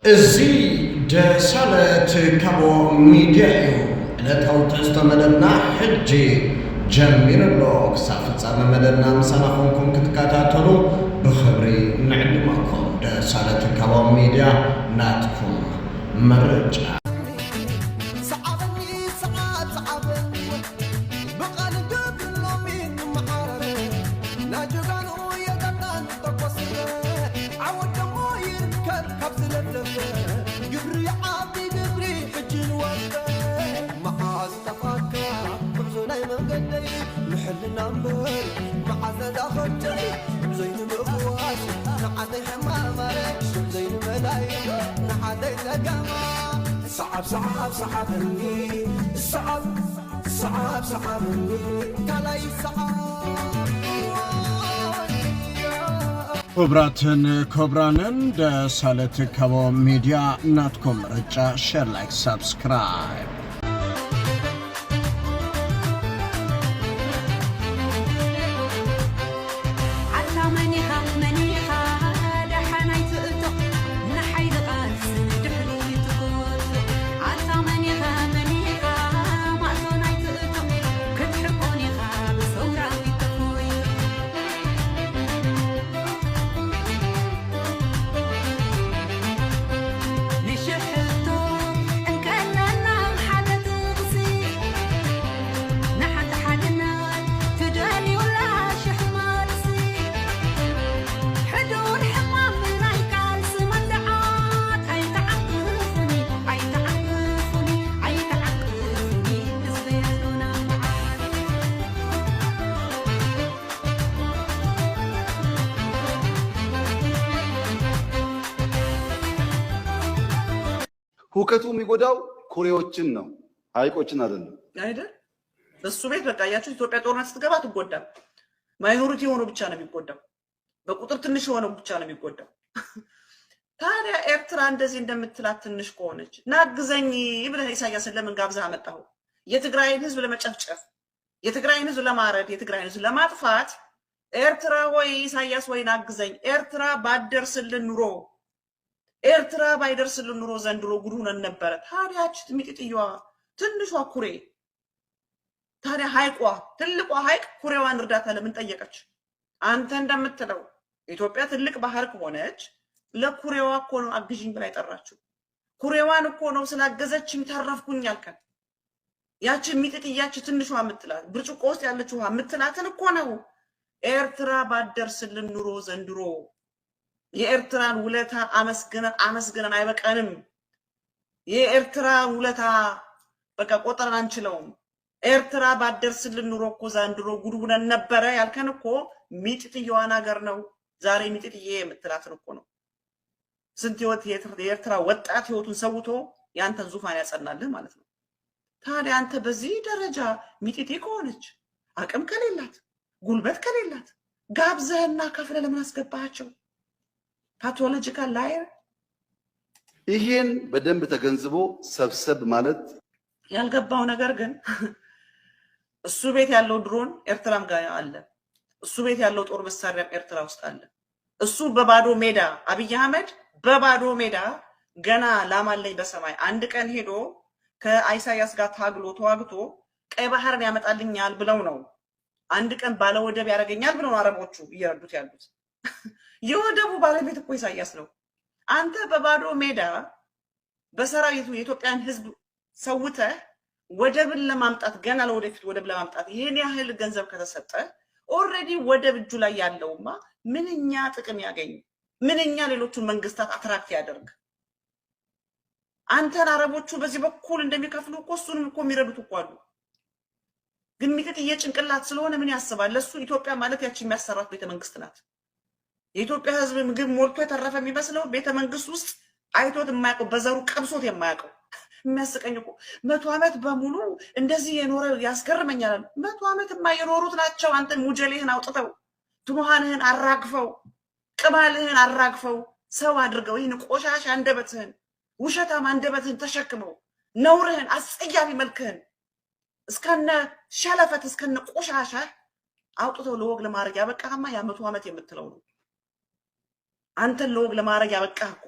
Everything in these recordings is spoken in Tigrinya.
እዚህ ደሳለት ከቦ ሚዲያዩ ዕለታዊ ትሕዝቶ መደብና ሕጂ ጀሚሩሎ ክሳብ ፍጻመ መደብና ምሳና ኾንኩም ክትከታተሉ ብኽብሪ ንዕድመኩም። ደሳለት ከቦ ሚድያ ናትኩም መረጃ صعب صعبني صعب صعبني كلاي كبراتن دسالت كبو ميديا ناتكم رجع شير لايك سبسكرايب ሁከቱ የሚጎዳው ኮሪያዎችን ነው፣ ሀይቆችን አይደለም አይደል? እሱ ቤት በቃ ያቺ ኢትዮጵያ ጦርነት ስትገባ ትጎዳል። ማይኖሪቲ ሆኖ ብቻ ነው የሚጎዳው። በቁጥር ትንሽ ሆኖ ብቻ ነው የሚጎዳው። ታዲያ ኤርትራ እንደዚህ እንደምትላት ትንሽ ከሆነች ናግዘኝ ብለህ ኢሳያስን ለምን ጋብዘህ አመጣው? የትግራይን ህዝብ ለመጨፍጨፍ፣ የትግራይን ህዝብ ለማረድ፣ የትግራይን ህዝብ ለማጥፋት ኤርትራ ወይ ኢሳያስ ወይ ናግዘኝ። ኤርትራ ባደርስልን ኑሮ ኤርትራ ባይደርስልን ኑሮ ዘንድሮ ጉድ ሆነን ነበረ። ታዲያች ሚጢጥየዋ ትንሿ ኩሬ ታዲያ ሀይቋ ትልቋ ሀይቅ ኩሬዋን እርዳታ ለምን ጠየቀች? አንተ እንደምትለው ኢትዮጵያ ትልቅ ባህር ከሆነች ለኩሬዋ እኮ ነው አግዥኝ ብላ የጠራችው። ኩሬዋን እኮ ነው ስላገዘችኝ ተረፍኩኝ ያልከን። ያቺ ሚጢጥያች ትንሿ የምትላት ብርጭቆ ውስጥ ያለች ውሃ የምትላትን እኮ ነው ኤርትራ ባደርስልን ኑሮ ዘንድሮ የኤርትራን ውለታ አመስግነን አይበቃንም። የኤርትራን ውለታ በቃ ቆጥረን አንችለውም። ኤርትራ ባደርስልን ኑሮ እኮ ዘንድሮ ጉድ ሆነን ነበረ ያልከን እኮ ሚጢጥየዋን ሀገር ነው። ዛሬ ሚጢጥዬ የምትላትን እኮ ነው። ስንት ህይወት የኤርትራ ወጣት ህይወቱን ሰውቶ ያንተን ዙፋን ያጸናልህ ማለት ነው። ታዲያ አንተ በዚህ ደረጃ ሚጢጤ ከሆነች አቅም ከሌላት ጉልበት ከሌላት ጋብዘህና ከፍለህ ለምን አስገባቸው? ፓቶሎጂካል ላየር። ይሄን በደንብ ተገንዝቦ ሰብሰብ ማለት ያልገባው ነገር ግን እሱ ቤት ያለው ድሮን ኤርትራም ጋር አለ። እሱ ቤት ያለው ጦር መሳሪያም ኤርትራ ውስጥ አለ። እሱ በባዶ ሜዳ አብይ አህመድ በባዶ ሜዳ ገና ላማለኝ በሰማይ አንድ ቀን ሄዶ ከኢሳያስ ጋር ታግሎ ተዋግቶ ቀይ ባህርን ያመጣልኛል ብለው ነው። አንድ ቀን ባለ ወደብ ያደርገኛል ብለው አረቦቹ እየረዱት ያሉት። የወደቡ ባለቤት እኮ ኢሳያስ ነው። አንተ በባዶ ሜዳ በሰራዊቱ የኢትዮጵያን ህዝብ ሰውተህ ወደብን ለማምጣት ገና ለወደፊት ወደብ ለማምጣት ይሄን ያህል ገንዘብ ከተሰጠ ኦሬዲ ወደብ እጁ ላይ ያለውማ ምንኛ ጥቅም ያገኝ፣ ምንኛ ሌሎቹን መንግስታት አትራክት ያደርግ። አንተን አረቦቹ በዚህ በኩል እንደሚከፍሉ እኮ እሱንም እኮ የሚረዱት እኮ አሉ። ግን ሚጢጥዬ ጭንቅላት ስለሆነ ምን ያስባል? ለሱ ኢትዮጵያ ማለት ያቺ የሚያሰራት ቤተመንግስት ናት። የኢትዮጵያ ህዝብ ምግብ ሞልቶ የተረፈ የሚመስለው ቤተመንግስት ውስጥ አይቶት የማያውቀው በዘሩ ቀምሶት የማያውቀው። የሚያስቀኝ እኮ 100 ዓመት በሙሉ እንደዚህ የኖረ ያስገርመኛል። 100 ዓመት የማይኖሩት ናቸው አንተን ሙጀሌህን አውጥተው ትሙሃንህን አራግፈው ቅማልህን አራግፈው ሰው አድርገው ይህን ቆሻሻ አንደበትህን ውሸታም አንደበትህን ተሸክመው ነውርህን አስጸያፊ መልክህን እስከነ ሸለፈት እስከነ ቆሻሻ አውጥተው ለወግ ለማድረግ ያበቃህማ ያ 100 ዓመት የምትለው ነው። አንተን ለወግ ለማድረግ ያበቃህ እኮ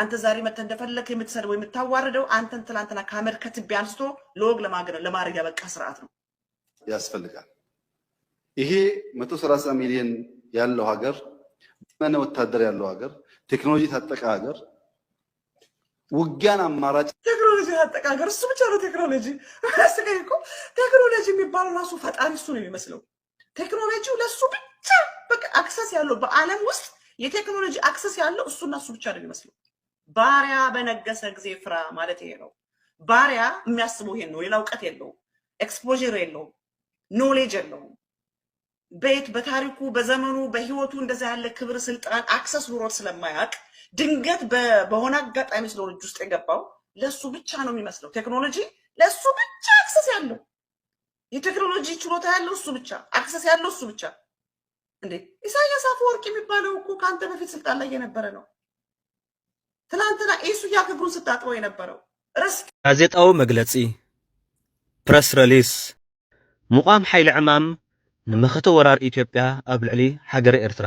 አንተ ዛሬ መተህ እንደፈለክ የምትሰድበው የምታዋርደው አንተን ትላንትና ካመድ ከትቢያ አንስቶ ለወግ ለማድረግ ያበቃ ስርዓት ነው ያስፈልጋል። ይሄ 130 ሚሊዮን ያለው ሀገር ማነ ወታደር ያለው ሀገር ቴክኖሎጂ ታጠቀ ሀገር ውጊያን አማራጭ ቴክኖሎጂ ታጠቀ ሀገር እሱ ብቻ ነው ቴክኖሎጂ አስተካክሎ ቴክኖሎጂ የሚባለው ራሱ ፈጣሪ እሱ ነው የሚመስለው ቴክኖሎጂው ለሱ ብቻ በቃ አክሰስ ያለው በአለም ውስጥ የቴክኖሎጂ አክሰስ ያለው እሱና እሱ ብቻ ነው የሚመስለው ባሪያ በነገሰ ጊዜ ፍራ ማለት ይሄ ነው ባሪያ የሚያስበው ይሄን ነው ሌላ እውቀት የለው ኤክስፖዠር የለው ኖሌጅ የለው ቤት በታሪኩ በዘመኑ በህይወቱ እንደዛ ያለ ክብር ስልጣን አክሰስ ኑሮት ስለማያውቅ ድንገት በሆነ አጋጣሚ ስለሆነ እጅ ውስጥ የገባው ለሱ ብቻ ነው የሚመስለው ቴክኖሎጂ ለሱ ብቻ አክሰስ ያለው የቴክኖሎጂ ችሎታ ያለው እሱ ብቻ አክሰስ ያለው እሱ ብቻ እንዴ ኢሳያስ አፈወርቂ የሚባለው እኮ ካንተ በፊት ስልጣን ላይ የነበረ ነው ትላንትና ኢሱ ያከብሩን ስታጥበው የነበረው ጋዜጣው መግለጺ ፕሬስ ሪሊስ ሙቃም ኃይል ዕማም ንመኸተ ወራር ኢትዮጵያ ኣብ ልዕሊ ሃገር ኤርትራ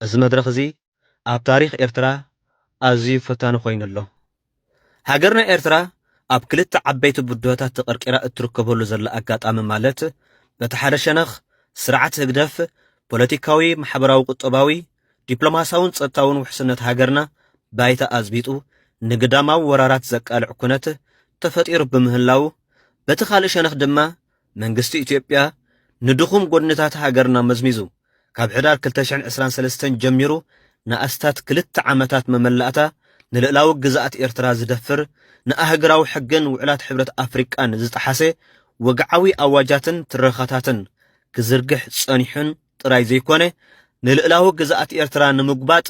እዚ መድረኽ እዚ ኣብ ታሪኽ ኤርትራ ኣዝዩ ፈታኒ ኮይኑ ኣሎ ሃገርና ኤርትራ ኣብ ክልተ ዓበይቲ ቡድሆታት ተቐርቂራ እትርከበሉ ዘላ ኣጋጣሚ ማለት በቲ ሓደ ሸነኽ ስርዓት ህግደፍ ፖለቲካዊ ማሕበራዊ ቁጠባዊ ዲፕሎማሲያውን ጸጥታውን ውሕስነት ሃገርና ባይታ ኣዝቢጡ ንግዳማዊ ወራራት ዘቃልዕ ኩነት ተፈጢሩ ብምህላው በቲ ካልእ ሸነኽ ድማ መንግስቲ ኢትዮጵያ ንድኹም ጎድንታት ሃገርና መዝሚዙ ካብ ሕዳር 2023 ጀሚሩ ንኣስታት 2 ዓመታት መመላእታ ንልዕላዊ ግዛኣት ኤርትራ ዝደፍር ንኣህግራዊ ሕግን ውዕላት ሕብረት ኣፍሪቃን ዝጠሓሰ ወግዓዊ ኣዋጃትን ትረኻታትን ክዝርግሕ ጸኒሑን ጥራይ ዘይኮነ ንልዕላዊ ግዛኣት ኤርትራ ንምግባጥ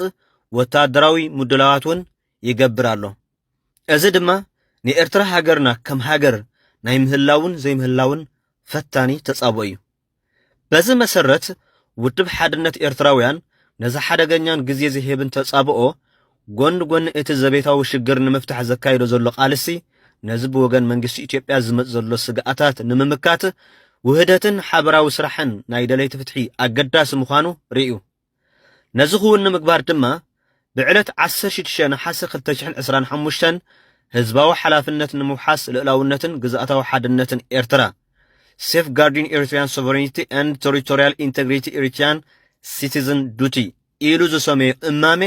ወታደራዊ ሙድላዋት እውን ይገብር ኣሎ እዚ ድማ ንኤርትራ ሃገርና ከም ሃገር ናይ ምህላውን ዘይምህላውን ፈታኒ ተጻብኦ እዩ በዚ መሰረት ውድብ ሓድነት ኤርትራውያን ነዚ ሓደገኛን ግዜ ዝሄብን ተጻብኦ ጎን እቲ ዘቤታዊ ሽግር ንምፍታሕ ዘካይዶ ዘሎ ቃልሲ ነዚ ብወገን መንግስቲ ኢትዮጵያ ዝመጽ ዘሎ ስግኣታት ንምምካት ውህደትን ሓበራዊ ስራሕን ናይ ደለይቲ ፍትሒ ኣገዳሲ ምዃኑ ርእዩ ነዚ ክውን ንምግባር ድማ ብዕለት 16 ነሓሴ 2025 ህዝባዊ ሓላፍነት ንምውሓስ ልዕላውነትን ግዛኣታዊ ሓድነትን ኤርትራ Safeguarding Eritrean Sovereignty and Territorial Integrity Eritrean Citizen Duty ኢሉ ዝሰመየ እማሜ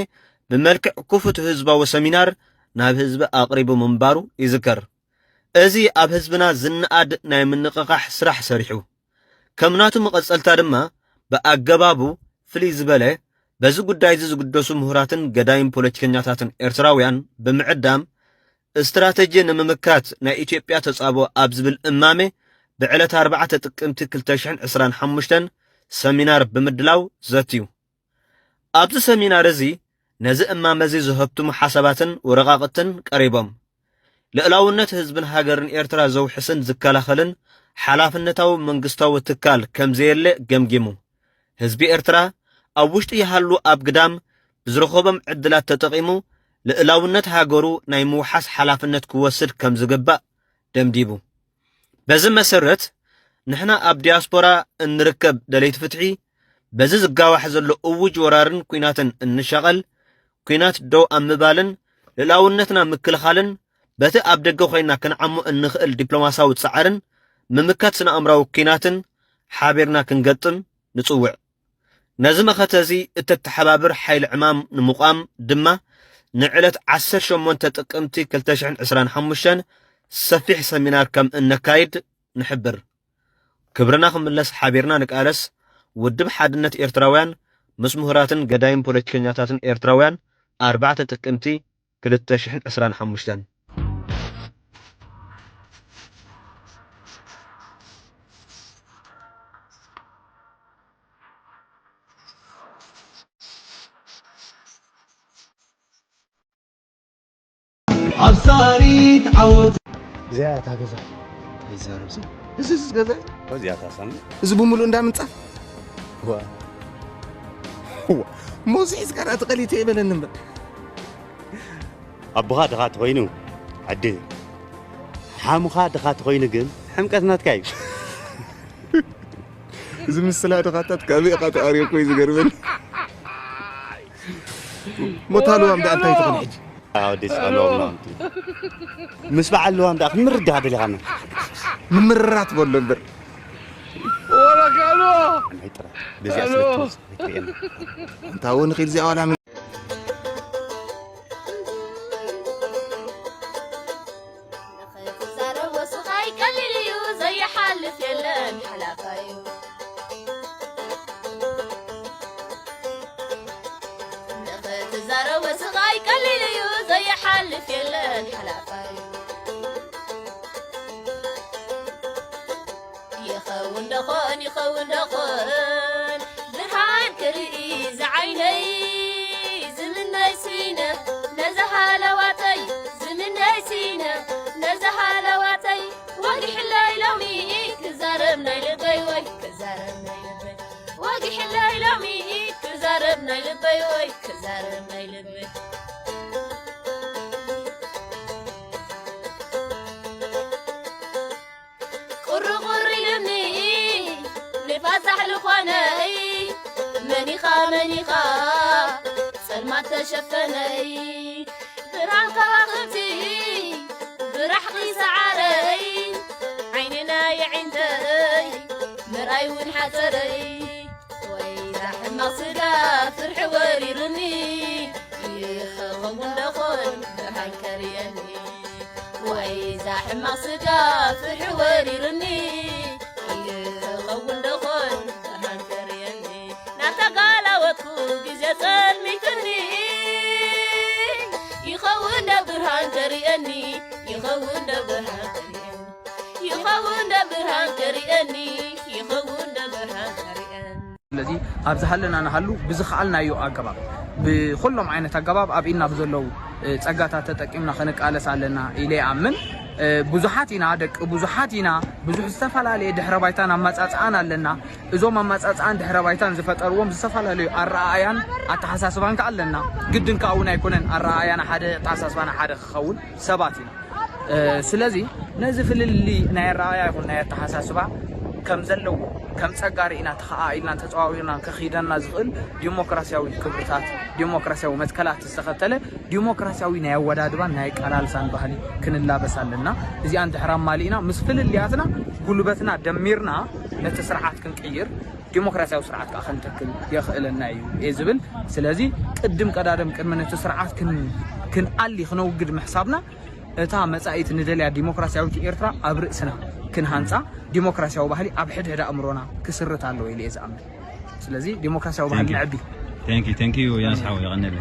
ብመልክዕ ክፉት ህዝባዊ ሰሚናር ናብ ህዝቢ ኣቕሪቡ ምንባሩ ይዝከር እዚ ኣብ ህዝብና ዝንኣድ ናይ ምንቕቓሕ ስራሕ ሰሪሑ ከምናቱ መቐጸልታ ድማ ብኣገባቡ ፍልይ ዝበለ በዚ ጉዳይ ዝግደሱ ምሁራትን ገዳይም ፖለቲከኛታትን ኤርትራውያን ብምዕዳም استراتيجي نممكات نا إثيوبيا تصابو أبزبل إمامي بعلة 4 ጥቅምቲ 2025 سمينار بمدلاو زاتيو أبز سمينار زي نزي إمام زي زهبتو محاسباتن ورقاقتن قريبهم لألاونت هزبن هاجرن إيرترا زو حسن زكالاخلن حلافنتاو منقستاو تكال كم زيلي جمجمو هزبي إيرترا أوشت يحلو أبقدام بزرخوبم عدلات تتقيمو لألاونت هاجرو نايمو حاس حلافنت كوسد كم زقبا دمديبو بزم مسرت نحنا أب دياسبورا نركب دليت فتحي بزز قاوح زلو أوج ورارن كويناتن النشغل كوينات دو أمبالن للاونتنا مكل خالن بات أبدقو خينا كن عمو النخل دبلوماسا وتسعرن ممكات سنا أمراو كيناتن حابرنا كنقطن نتصوع نازم ختازي التتحبابر حيل عمام نمقام دما نعلت 10 شمونت تقمتي 2025 سفيح سمينار كم النكايد نحبر كبرنا خملس حابرنا نقالس ودب حادنت إيرتراويان مسمهراتن قدايم بوليتيكنياتاتن إيرتراويان 4 تقمتي 2025 عبصاري تعود زيادة هكذا يزارب زي كذا وزيادة سامي زبون ملو ندا منصف هو موسيس كانت قليتي يبل النمبر أبغى دخات خوينو عدي حامخا دخات خوينو جن حمكتنا تكاي زي مسلا دخاتات كابي قات أريو كويس قربل متهالو أم ده أنت يتقن حج دي سألوا الله مش بعلوا أم ده مرد هذا اللي عنا من مرات بقول بر ولا قالوا أنا هيترى بزي أسلت أنت هو نخيل زي أول عمل يخون دخون برهان كريز عيني زمن نايسينا نزها لواتي زمن نايسينا نزها لواتي واقح الليلومي كزاربنا لبي وي كزاربنا لبي واقح الليلومي كزاربنا لبي وي كزاربنا لبي منيخا سلمى تشفني بران كواخبتي برحقي سعري عيننا يعندي مرأي ونحتري وإذا حما صدا فرح وريرني يخون دخل برحان كرياني وإذا حما صدا فرح وريرني يخون دخل برحان كرياني نتقال وكو جزء ميتني يخون برهان كرياني يخون برهان كرياني يخون برهان كرياني يخون برهان كرياني الذي أبزحلنا نحلو بزخالنا يو أجباب بكلهم عينة أجباب أبينا بزلوا تجاتا تتكلمنا خنك على سالنا إلى أمن بزحاتنا دك بزحاتنا بزح استفلا لي دحر بايتنا مصاصانا لنا ازوم مصاصان دحر بايتان زفطروم استفلا لي الرأيان اتحساسبان كالنا ግድን ካውና ይኮነን الرأيان ሓደ ተحساسባና ሓደ خول سباتنا ስለዚህ ነዚ ፍልሊ ናይ الرأያ ይኹን ናይ ተحساسባ ከም ዘለው ከም ጸጋሪና ተኻኢልና ተጻዋዊና ከኺደና ዝኽእል ዲሞክራሲያዊ ክብርታት ዲሞክራሲያዊ መትከላት ዝተኸተለ ዲሞክራሲያዊ ናይ ወዳድባን ናይ ቀላልሳን ባህሊ ክንላበሳለና እዚኣን ድሕራም ማሊና ምስ ፍልልያትና ጉልበትና ደሚርና ነቲ ስርዓት ክንቀይር ዲሞክራሲያዊ ስርዓት ካኸንተክል ይኽእለና እዩ እዝብል ስለዚህ ቅድም ቀዳደም ቅድመ ነቲ ስርዓት ክንአሊ ክነውግድ ምሕሳብና እታ መጻኢት ንደልያ ዲሞክራሲያዊት ኤርትራ ኣብ ርእስና ክንሃንፃ ዲሞክራሲያዊ ባህሊ ኣብ ሕድሕዳ እምሮና ክስርት ኣለዎ ኢለ ዝኣምን ስለዚ ዲሞክራሲያዊ ባህሊ ንዕቢ ቴንክ ዩ ያስሓው ይغني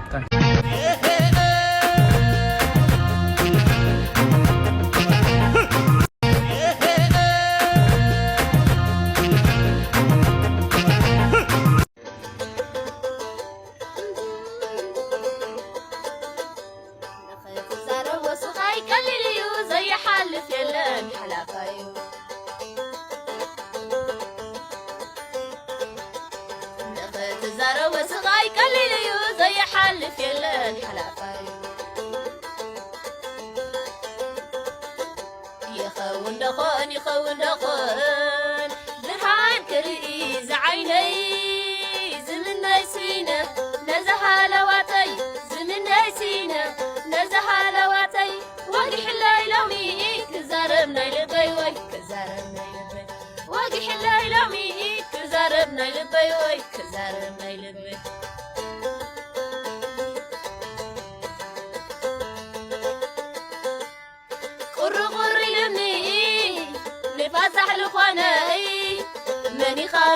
يخون دخون برهان كريز عيني زمن نايسينا نزها لواتي زمن نايسينا نزها لواتي واقح الليلومي كزاربنا لبي وي كزاربنا لبي واقح الليلومي كزاربنا لبي وي كزاربنا لبي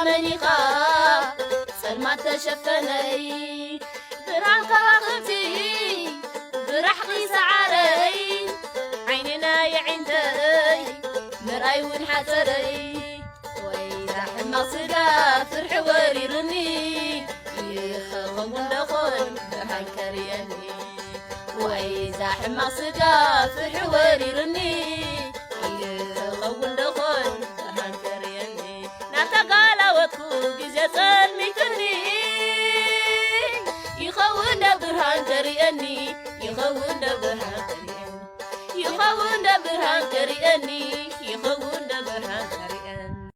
منيخا سلمى تشفني بران كواخبتي برحقي سعري عيننا يعندي مرأي ونحتري وإذا حما صدا فرح وريرني يخون دخل برهان كرياني وإذا حما صدا فرح وريرني يخون دخل برهان كرياني نتقال وكو جزء ميتني يخون برهان كرياني يخون دبرهان كريان يخون دبرهان كرياني يخون دبرهان كريان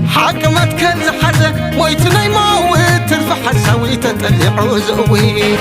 حكمت كنز حزة مويت ناي موت ترفع حساوي تتلعو زقوي